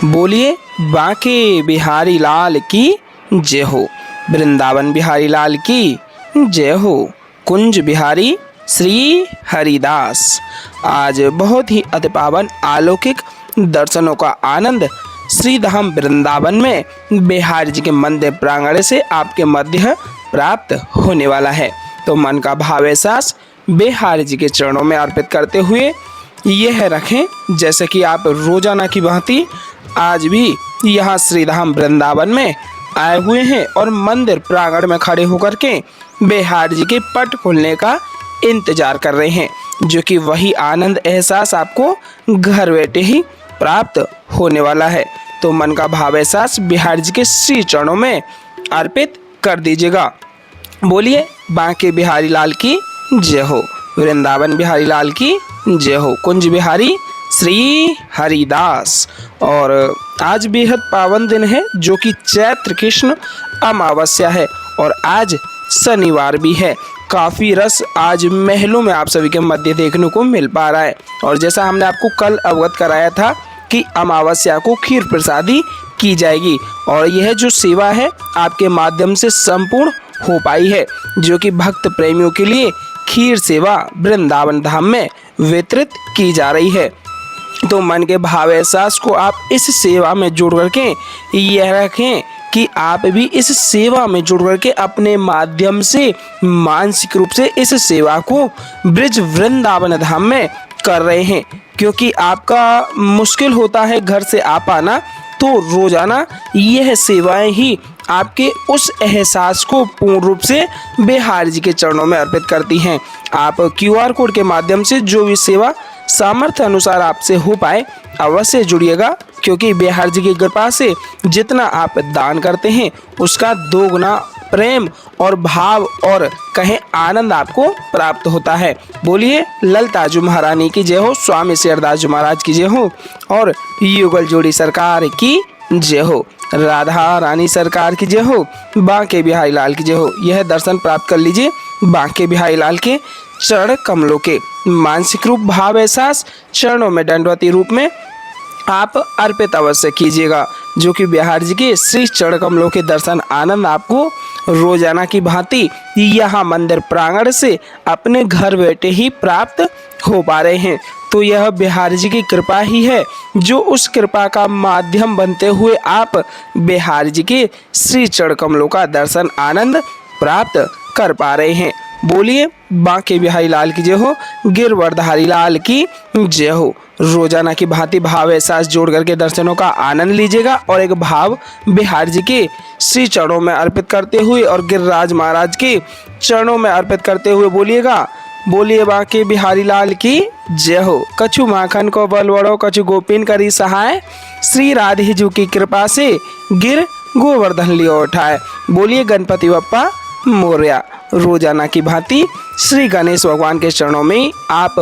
बोलिए बांके बिहारी लाल की जय हो। वृंदावन बिहारी लाल की जय हो। कुंज बिहारी श्री हरिदास। आज बहुत ही अति पावन अलौकिक दर्शनों का आनंद श्री धाम वृंदावन में बिहारी जी के मंदिर प्रांगण से आपके मध्य प्राप्त होने वाला है। तो मन का भाव एहसास बिहारी जी के चरणों में अर्पित करते हुए यह रखें जैसे कि आप रोजाना की भांति आज भी यहाँ श्री धाम वृंदावन में आए हुए हैं और मंदिर प्रांगण में खड़े होकर के बिहारी जी के पट खुलने का इंतजार कर रहे हैं, जो कि वही आनंद एहसास आपको घर बैठे ही प्राप्त होने वाला है। तो मन का भाव एहसास बिहारी जी के श्री चरणों में अर्पित कर दीजिएगा। बोलिए बांके बिहारी लाल की जय हो। वृंदावन बिहारी लाल की जय हो। कुंज बिहारी श्री हरिदास। और आज बेहद पावन दिन है, जो कि चैत्र कृष्ण अमावस्या है और आज शनिवार भी है। काफ़ी रस आज महलों में आप सभी के मध्य देखने को मिल पा रहा है। और जैसा हमने आपको कल अवगत कराया था कि अमावस्या को खीर प्रसादी की जाएगी और यह जो सेवा है आपके माध्यम से संपूर्ण हो पाई है, जो कि भक्त प्रेमियों के लिए खीर सेवा वृंदावन धाम में वितरित की जा रही है। तो मन के भाव एहसास को आप इस सेवा में जुड़ करके यह रखें कि आप भी इस सेवा में जुड़ करके अपने माध्यम से मानसिक रूप से इस सेवा को ब्रिज वृंदावन धाम में कर रहे हैं, क्योंकि आपका मुश्किल होता है घर से आ पाना। तो रोजाना यह सेवाएं ही आपके उस एहसास को पूर्ण रूप से बिहारी जी के चरणों में अर्पित करती हैं। आप QR कोड के माध्यम से जो भी सेवा सामर्थ्य अनुसार आपसे हो पाए अवश्य जुड़िएगा, क्योंकि बिहारी जी की कृपा से जितना आप दान करते हैं उसका दोगुना प्रेम और भाव और कहें आनंद आपको प्राप्त होता है। बोलिए ललताजू महारानी की जय हो। स्वामी शेरदास जी महाराज की जय हो और युगल जोड़ी सरकार की जय हो। राधा रानी सरकार की जय हो। बांके बिहारी लाल की जय हो। यह दर्शन प्राप्त कर लीजिए बांके बिहारी लाल के चरण कमलों के। मानसिक रूप भाव एहसास चरणों में दंडवती रूप में आप अर्पित अवश्य कीजिएगा, जो कि बिहारी जी के श्री चरण कमलों के दर्शन आनंद आपको रोजाना की भांति यहाँ मंदिर प्रांगण से अपने घर बैठे ही प्राप्त हो पा रहे हैं। तो यह बिहारी जी की कृपा ही है, जो उस कृपा का माध्यम बनते हुए आप बिहारी जी के श्री चरण कमलों का दर्शन आनंद प्राप्त कर पा रहे हैं। बोलिए बांके बिहारी लाल की जय हो। गिरवरधारी लाल की जय हो। रोजाना की भांति भाव एहसास जोड़ करके दर्शनों का आनंद लीजिएगा और एक भाव बिहारी जी के श्री चरणों में अर्पित करते हुए और गिरिराज महाराज के चरणों में अर्पित करते हुए बोलिएगा। बोलिए बांके बिहारी लाल की जय हो। कछु माखन को बलवड़ो कछु गोपीन करी सहाय, श्री राधे जी की कृपा से गिर गोवर्धन लियो उठाए। बोलिए गणपति बप्पा मोरया। रोजाना की भांति श्री गणेश भगवान के चरणों में आप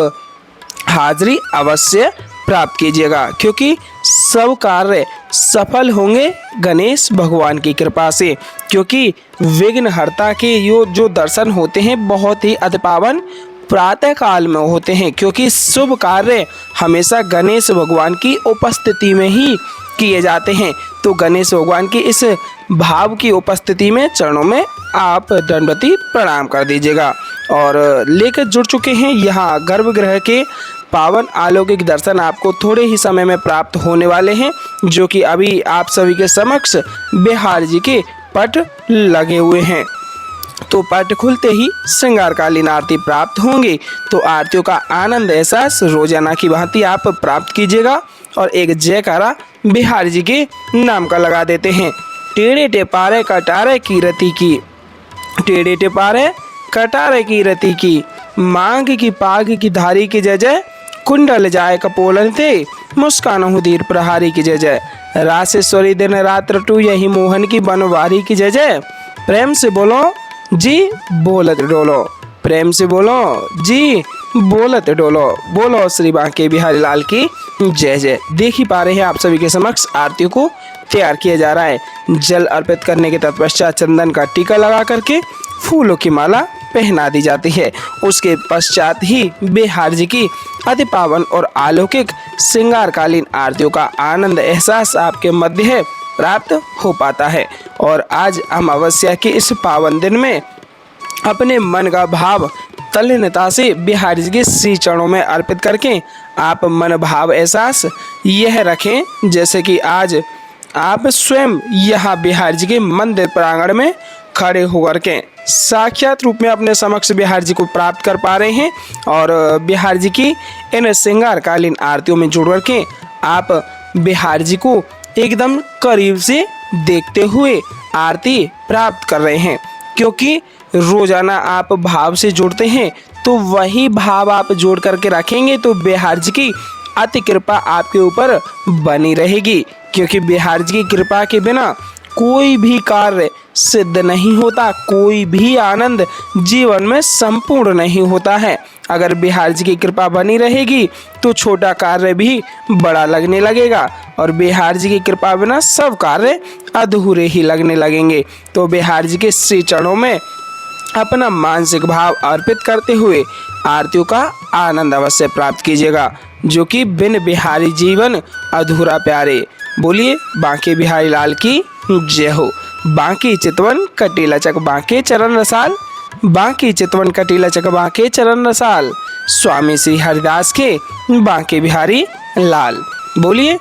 हाजिरी अवश्य प्राप्त कीजिएगा, क्योंकि सब कार्य सफल होंगे गणेश भगवान की कृपा से। क्योंकि विघ्नहर्ता के जो दर्शन होते हैं बहुत ही अति पावन प्रातः काल में होते हैं, क्योंकि शुभ कार्य हमेशा गणेश भगवान की उपस्थिति में ही किए जाते हैं। तो गणेश भगवान की इस भाव की उपस्थिति में चरणों में आप दंडवती प्रणाम कर दीजिएगा। और लेकर जुड़ चुके हैं यहाँ गर्भगृह के पावन अलौकिक दर्शन आपको थोड़े ही समय में प्राप्त होने वाले हैं, जो कि अभी आप सभी के समक्ष बिहारी जी के पट लगे हुए हैं। तो पट खुलते ही श्रृंगारकालीन आरती प्राप्त होंगी। तो आरतियों का आनंद एहसास रोजाना की भांति आप प्राप्त कीजिएगा और एक जयकारा बिहारी जी के नाम का लगा देते हैं। टेढ़े टेपारे कटारे की रति की, टेढ़े टेपारे कटारे की रति की, मांग की पाग की धारी की जय जय, कुंडल जाए कपोलन थे मुस्कान धीर प्रहारी की जय जय, रासेश्वरी दिन रात रटू यही मोहन की बनवारी की जय जय। प्रेम से बोलो जी बोलत डोलो, प्रेम से बोलो जी बोलत डोलो। बोलो श्री बांके बिहारी लाल की जय जय। देख ही पा रहे हैं आप सभी के समक्ष आरतियों को तैयार किया जा रहा है। जल अर्पित करने के तत्पश्चात चंदन का टीका लगा करके फूलों की माला पहना दी जाती है। उसके पश्चात ही बिहार जी की अति पावन और अलौकिक श्रृंगारकालीन आरतियों का आनंद एहसास आपके मध्य प्राप्त हो पाता है। और आज अमावस्या के इस पावन दिन में अपने मन का भाव तल्लीनता से बिहारी जी के श्री चरणों में अर्पित करके आप मन भाव एहसास यह रखें जैसे कि आज आप स्वयं यहाँ बिहारी जी के मंदिर प्रांगण में खड़े होकर के साक्षात रूप में अपने समक्ष बिहारी जी को प्राप्त कर पा रहे हैं। और बिहारी जी की इन श्रृंगारकालीन आरतियों में जुड़ करके आप बिहारी जी को एकदम करीब से देखते हुए आरती प्राप्त कर रहे हैं। क्योंकि रोजाना आप भाव से जुड़ते हैं तो वही भाव आप जोड़ करके रखेंगे तो बिहारी जी की अति कृपा आपके ऊपर बनी रहेगी। क्योंकि बिहारी जी की कृपा के बिना कोई भी कार्य सिद्ध नहीं होता, कोई भी आनंद जीवन में संपूर्ण नहीं होता है। अगर बिहारी जी की कृपा बनी रहेगी तो छोटा कार्य भी बड़ा लगने लगेगा और बिहारी जी की कृपा बिना सब कार्य अधूरे ही लगने लगेंगे। तो बिहारी जी के श्री चरणों में अपना मानसिक भाव अर्पित करते हुए आरतियों का आनंद अवश्य प्राप्त कीजिएगा, जो कि बिन बिहारी जीवन अधूरा प्यारे। बोलिए बांके बिहारी लाल की जय हो। बांके चितवन कटी लचक बांके चरण रसाल, बांके चितवन कटी लचक बांके चरण रसाल, स्वामी श्री हरिदास के बांके बिहारी लाल। बोलिए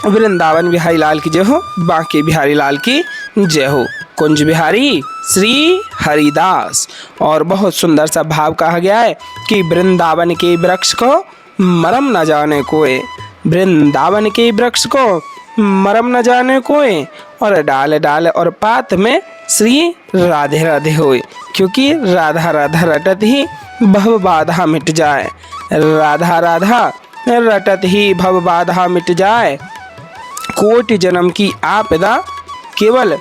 वृंदावन बिहारी लाल की जय हो, बांके बिहारी लाल की जय हो। कुंज बिहारी श्री हरिदास। और बहुत सुंदर सा भाव कहा गया है कि वृंदावन के वृक्ष को मरम न जाने कोई, वृंदावन के वृक्ष को मरम न जाने कोई, और डाल डाल और पात में श्री राधे राधे होए। क्योंकि राधा राधा रटत ही भव बाधा मिट जाए, राधा राधा रटत ही भव बाधा मिट जाए, कोटि जन्म की आपदा केवल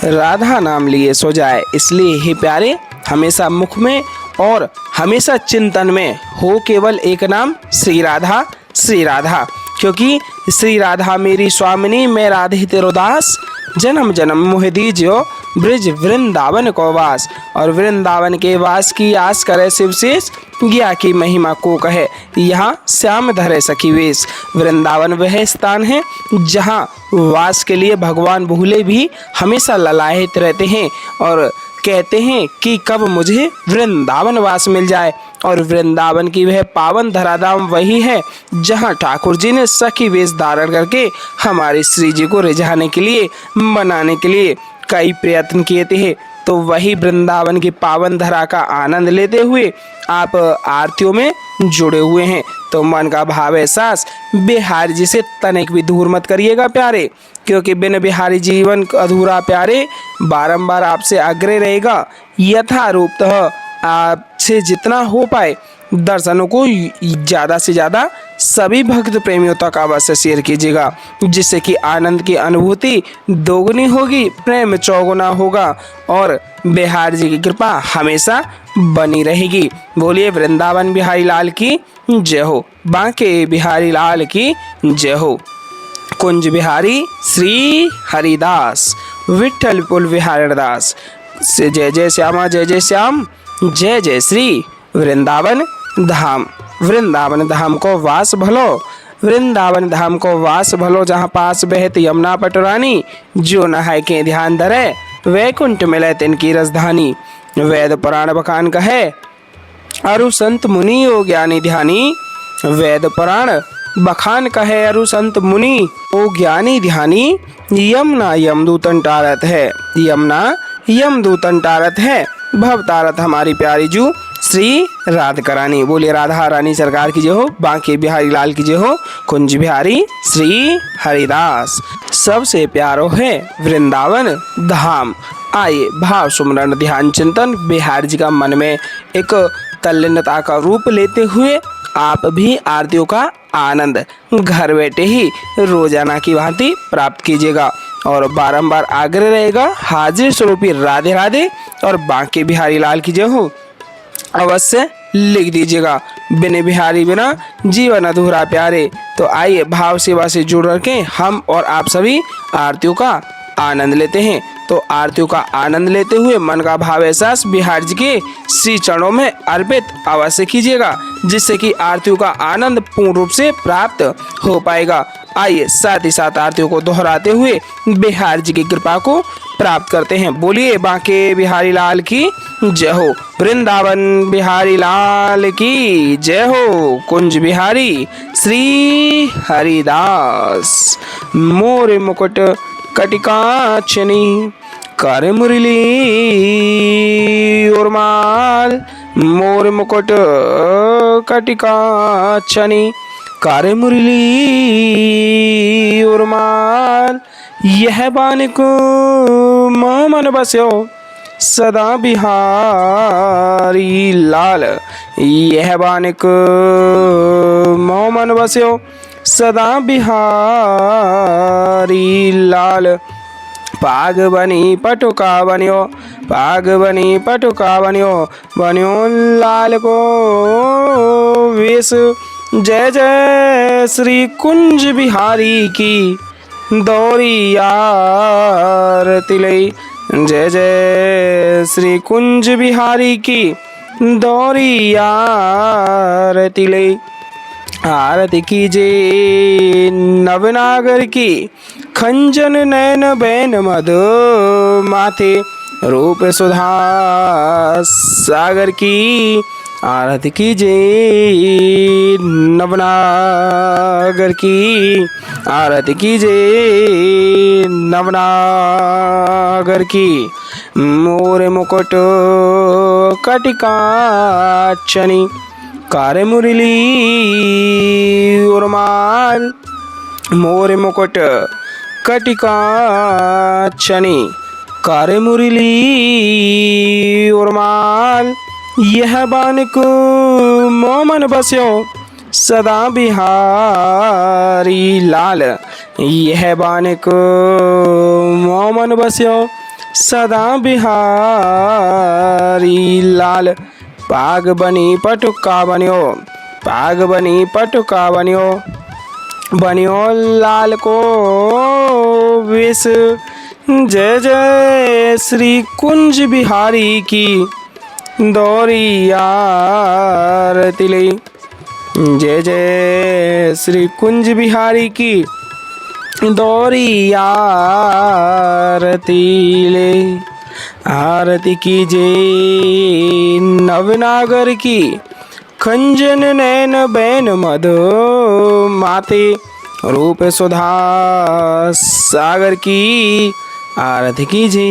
राधा नाम लिए सो जाए। इसलिए हे प्यारे हमेशा मुख में और हमेशा चिंतन में हो केवल एक नाम श्री राधा, श्री राधा। क्योंकि श्री राधा मेरी स्वामिनी मैं राधे तेरो दास, जन्म जन्म मोह दीजियो ब्रिज वृंदावन को वास। और वृंदावन के वास की आस करे शिवशेष, गया की महिमा को कहे यहाँ श्याम धरे सखी वेश। वृंदावन वह स्थान है जहाँ वास के लिए भगवान भूले भी हमेशा ललायित रहते हैं और कहते हैं कि कब मुझे वृंदावन वास मिल जाए। और वृंदावन की वह पावन धराधाम वही है जहाँ ठाकुर जी ने सखी वेश धारण करके हमारे श्री जी को रिझाने के लिए, मनाने के लिए कई प्रयत्न किए थे। तो वही वृंदावन की पावन धरा का आनंद लेते हुए आप आरतियों में जुड़े हुए हैं। तो मन का भाव एहसास बिहारी जी से तनिक भी दूर मत करिएगा प्यारे। क्योंकि बिन बिहारी जीवन अधूरा प्यारे। बारंबार आपसे आग्रह रहेगा यथारूपतः आपसे जितना हो पाए दर्शनों को ज़्यादा से ज़्यादा सभी भक्त प्रेमियों तक अवश्य शेयर कीजिएगा, जिससे कि आनंद की अनुभूति दोगुनी होगी, प्रेम चौगुना होगा और बिहारी जी की कृपा हमेशा बनी रहेगी। बोलिए वृंदावन बिहारी लाल की जय हो, बांके बिहारी लाल की जय हो। कुंज बिहारी श्री हरिदास, विठ्ठल पुल बिहारी दास से जय जय श्यामा जय जय श्याम, जय जय श्री वृंदावन धाम। वृंदावन धाम को वास भलो, वृंदावन धाम को वास भलो, जहाँ पास बहत यमुना पटरानी, जो नहाय के ध्यान धरे वैकुंठ मिले तिनकी रसधानी। वेद पुराण बखान कहे अरु संत मुनि ओ ज्ञानी ध्यानी, वेद पुराण बखान कहे अरु संत मुनि ओ ज्ञानी ध्यानी। यमुना यमदूतन टारत है, यमुना यमदूतन टारत है, भव तारत हमारी प्यारी जू श्री राधिका रानी। बोलिए राधा रानी सरकार की जय हो, बांके बिहारी लाल की जय हो। कुंज बिहारी श्री हरिदास। सबसे प्यारो है वृंदावन धाम। आइए भाव सुमरण ध्यान चिंतन बिहारी जी का मन में एक तल्लीनता का रूप लेते हुए आप भी आरतियों का आनंद घर बैठे ही रोजाना की भांति प्राप्त कीजिएगा। और बारंबार आग्रह रहेगा हाजिर स्वरूपी राधे राधे और बांके बिहारी लाल की जय हो अवश्य लिख दीजिएगा। बिन बिहारी बिना जीवन अधूरा प्यारे। तो आइए भाव सेवा से जुड़ करके हम और आप सभी आरतियों का आनंद लेते हैं। तो आरतियों का आनंद लेते हुए मन का भाव एहसास बिहारी जी के श्री चरणों में अर्पित अवश्य कीजिएगा, जिससे कि आरतियों का आनंद पूर्ण रूप से प्राप्त हो पाएगा। आइए साथ ही साथ आरतियों को दोहराते हुए बिहारी जी की कृपा को प्राप्त करते हैं। बोलिए बांके बिहारी लाल की जय हो, वृंदावन बिहारी लाल की जय हो, कुंज बिहारी श्री हरिदास। मोर मुकुट कटिकाचनी कर मुरली उर्माल, मोर मुकुट कटिकाचनी कर मुरली उर्माल, यह बानिक मन बस्यो सदा बिहारी लाल, यह बानिक मन बस्यो सदा बिहारी लाल। पाग बनी पटुका बनियो, पाग बनी पटुका बनियो, बनियो लाल को वेश। जय जय श्री कुंज बिहारी की दौरी आरती लई, जय जय श्री कुंज बिहारी की दौरी आरती लई। आरती कीजे नवनागर की खंजन नैन बैन मद माथे, रूप सुधा सागर की आरती कीजे नवनागर की, आरती कीजे नवनागर की। मोर मुकुट कटिकाचनी कर मुरली उर्माल, मोर मुकुट कटिकाचनी कर मुरली उर्माल, यह बानिक मोमन बस्यो सदा बिहारी लाल, यह बानिक मोमन बस्यो सदा बिहारी लाल। पाग बनी पटुका बनियो, पाग बनी पटुका बनियो, बनियो लाल को वेश। जय जय श्री कुंज बिहारी की दौरी आरती लई, जय जय श्री कुंज बिहारी की दौरी आरती ले। आरती कीजे नवनागर की खंजन नैन बैन मद माथे, रूप सुधा सागर की आरती कीजे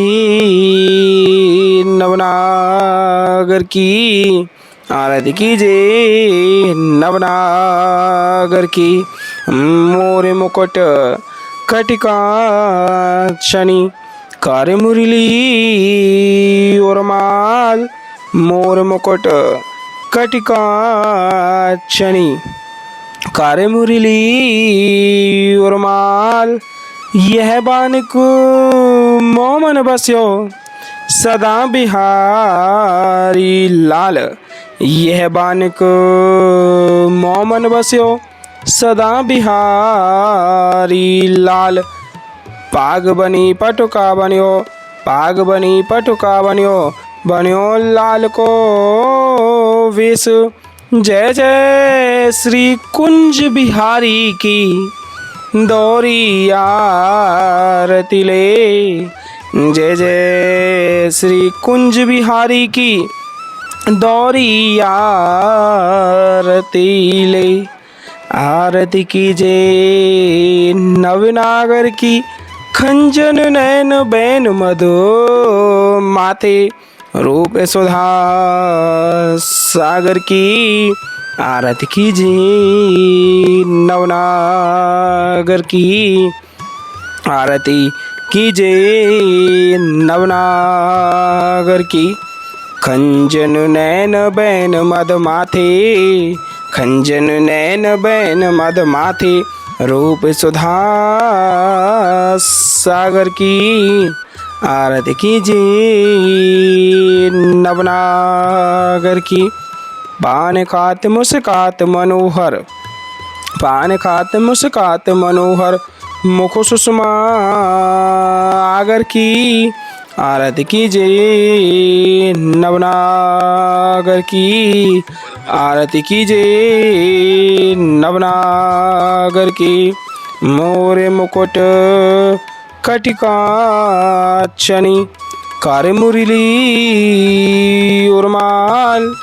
नवनागर की, आरती कीजे नवनागर की। मोर मुकुट कटिकाचनी कर मुरली उर्माल, मोर मुकुट कटिकाचनी कर मुरली उर्माल, यह बानिक मोमन बस्यो सदा बिहारी लाल, यह बानिक मोमन बस्यो सदा बिहारी लाल। पाग बनी पटुका बनियो, पाग बनी पटुका बनियो, बनियो लाल को वेश। जय जय श्री कुंज बिहारी की दौरी आरती ले, जय जय श्री कुंज बिहारी की दौरी आरती ले। आरती कीजे नवनागर की खंजन नैन बैन मधु माथे, रूप सुधा सागर की आरती कीजे नवनागर की, आरती कीजे नवनागर की। खंजन नैन बैन मद माथे, खंजन नैन बैन मद माथे, रूप सुधा सागर की आरती कीजे नवनागर की। पान खात मुस्कात मनोहर, पान खात मुस्कात मनोहर, मुख सुषमा आगर की आरती कीजिए नवनागर की, आरती कीजिए नवनागर की। मोरे मुकुट कटिकाचनी, कार मुरली उर्माल,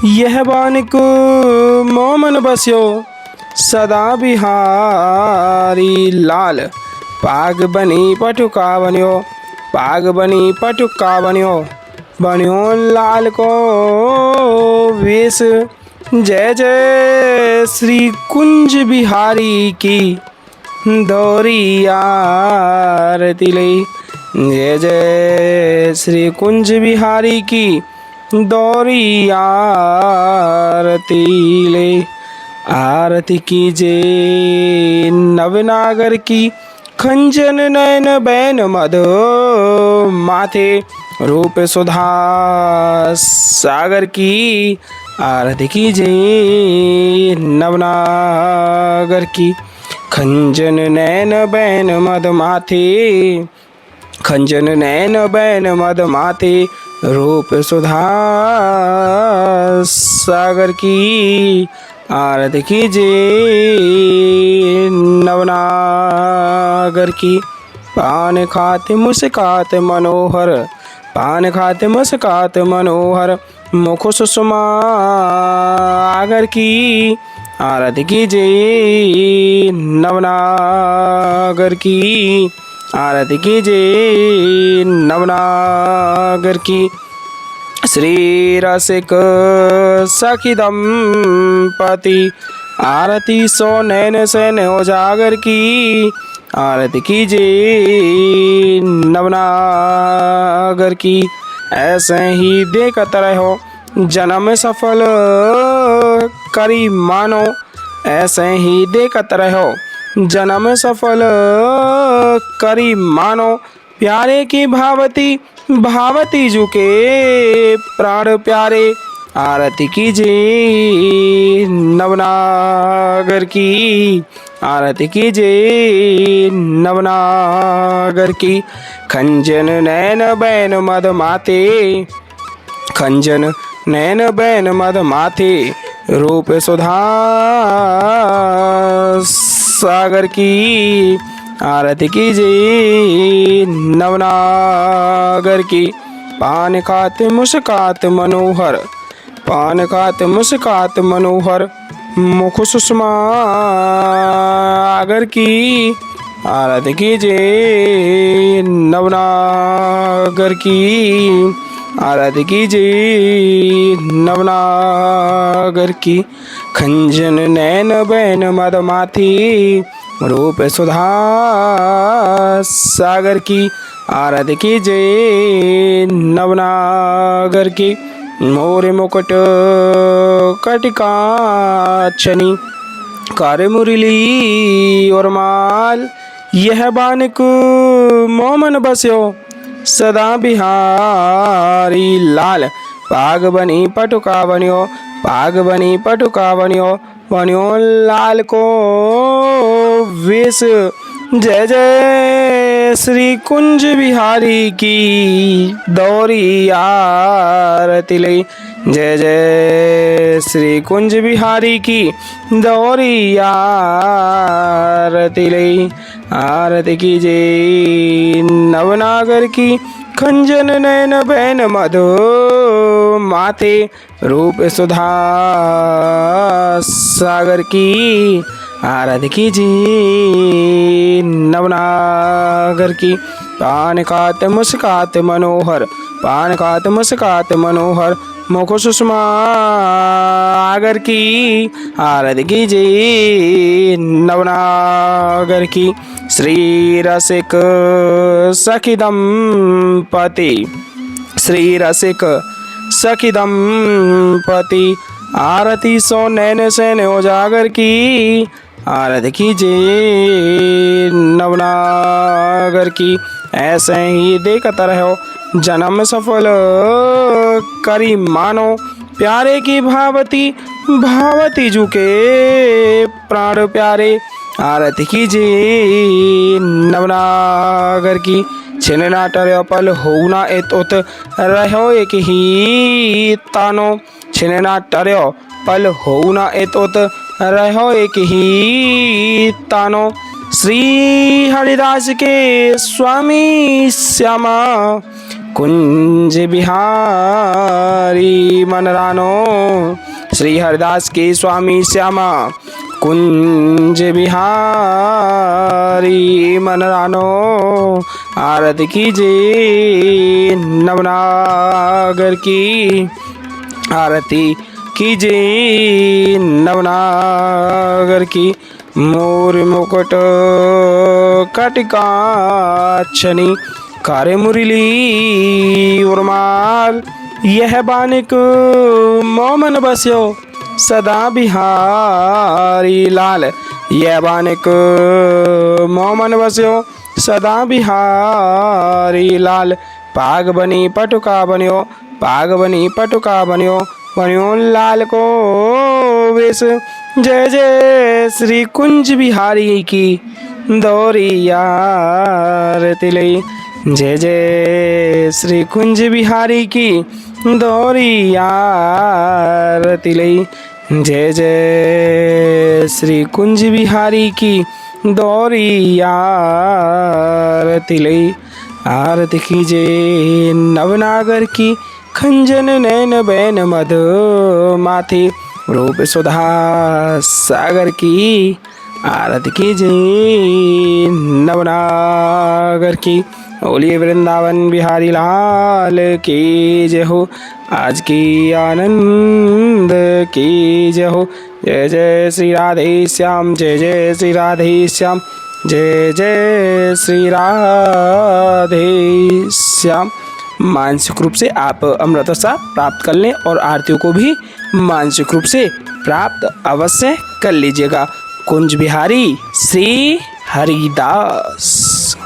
यह बानिक मोमन बस्यो सदा बिहारी लाल। पाग बनी पटुका बन्यो, पाग बनी पटुका बन्यो, बन्यो लाल को वेश। जय जय श्री कुंज बिहारी की, दौरी आरती ले। जय जय श्री कुंज बिहारी की, दौरी आरती ले। आरती कीजिए नवनागर की, खंजन नयन बैन मद माथे, रूप सुधा सागर की। आरती कीजिए नवनागर की, खंजन नयन बैन मद माथे, खंजन नयन बैन मद माथे, रूप सुधा सागर की। आरती कीजिए नवनागर की। पान खाते मुस्काते मनोहर, पान खाते मुस्काते मनोहर, मुख सुषमा आगर की। आरती कीजिए नवनागर की, आरती कीजिए नवनागर की। श्री रसिक सखी दंपति, आरती सो नैन सैन उजागर की। आरती कीजिए नवनागर की। ऐसे ही देखत रहो जन्म सफल करी मानो, ऐसे ही देखत रहो जन्म सफल करी मानो। प्यारे की भावती भावती जुके प्राण प्यारे। आरती कीजिए नवनागर की, आरती कीजिए नवनागर की। खंजन नैन बैन मद माते, खंजन नैन बैन मद माथे, रूप सुधा सागर की। आरती कीजिए नवनागर की। पान खाते मुस्कात मनोहर, पान खाते मुस्कात मनोहर, मुख सुषमा आगर की। आरती कीजिए नवनागर की, आरती कीजिए नवनागर की। खंजन नैन बैन मद माथी, रूप सुधा सागर की। आरती कीजिए नवनागर की। मोरे मुकुट कटिकाचनी, कार मुरली और माल, यह बानिक मोमन बस्यो सदा बिहारी लाल। पाग बनी पटुका बन्यो, पाग बनी पटुका बन्यो, बन्यो लाल को वेश। जय जय श्री कुंज बिहारी की, दौरी आरती ले। जय जय श्री कुंज बिहारी की, दौरी आरती ले। आरती कीजिए नवनागर की। खंजन नयन बैन मधु माथे, रूप सुधा सागर की। आरती कीजिए नवनागर की। पान खात मुस्कात मनोहर, पान खात मुस्कात मनोहर, मुख सुषमा आगर की। आरती कीजिए नवनागर की। श्री रसिक सखी दंपति, श्री रसिक सखी दंपति, आरती सो नैन सैन उजागर की। आरती कीजिए नवनागर की। ऐसे ही देखत रहो जन्म सफल करी मानो, प्यारे की भावती भावती जुके प्राण प्यारे। आरती कीजिए नवनागर की। छिनना टर्यो पल होना एतोत रहो एक ही तानो छिनना टर्यो पल होना एतोत रहो एक ही तानो श्री हरिदास के स्वामी श्यामा कुंज बिहारी मन रानो श्री हरिदास के स्वामी श्यामा कुंज बिहारी मन रानो आरती कीजिए नवनागर की आरती कीजिए नवनागर की मोर मुकुट कटिकाक्षनी कार्य मुरली उर्माल यह बानिक मोमन बस्यो सदा बिहारी लाल यह बानिक मोमन बस्यो सदा बिहारी लाल पाग बनी पटुका बन्यो पाग बनी पटुका बन्यो बन्यो लाल को वेश जय जय श्री कुंज बिहारी की दौरी आरती लई जय जय श्री कुंज बिहारी की दौरी आरती लई जय जय श्री कुंज बिहारी की दौरी आरती लई आरती कीजिए नवनागर की खंजन नैन बैन मध माथे रूप सुधा सागर की आरती कीजिए नवनागर की बोलिए वृंदावन बिहारी लाल की जय हो आज की आनंद की जय हो जय जय श्री राधे श्याम जय जय श्री राधे श्याम जय जय श्री राधे श्याम। मानसिक रूप से आप अमृतसा प्राप्त कर लें और आरतियों को भी मानसिक रूप से प्राप्त अवश्य कर लीजिएगा। कुंज बिहारी श्री हरिदास।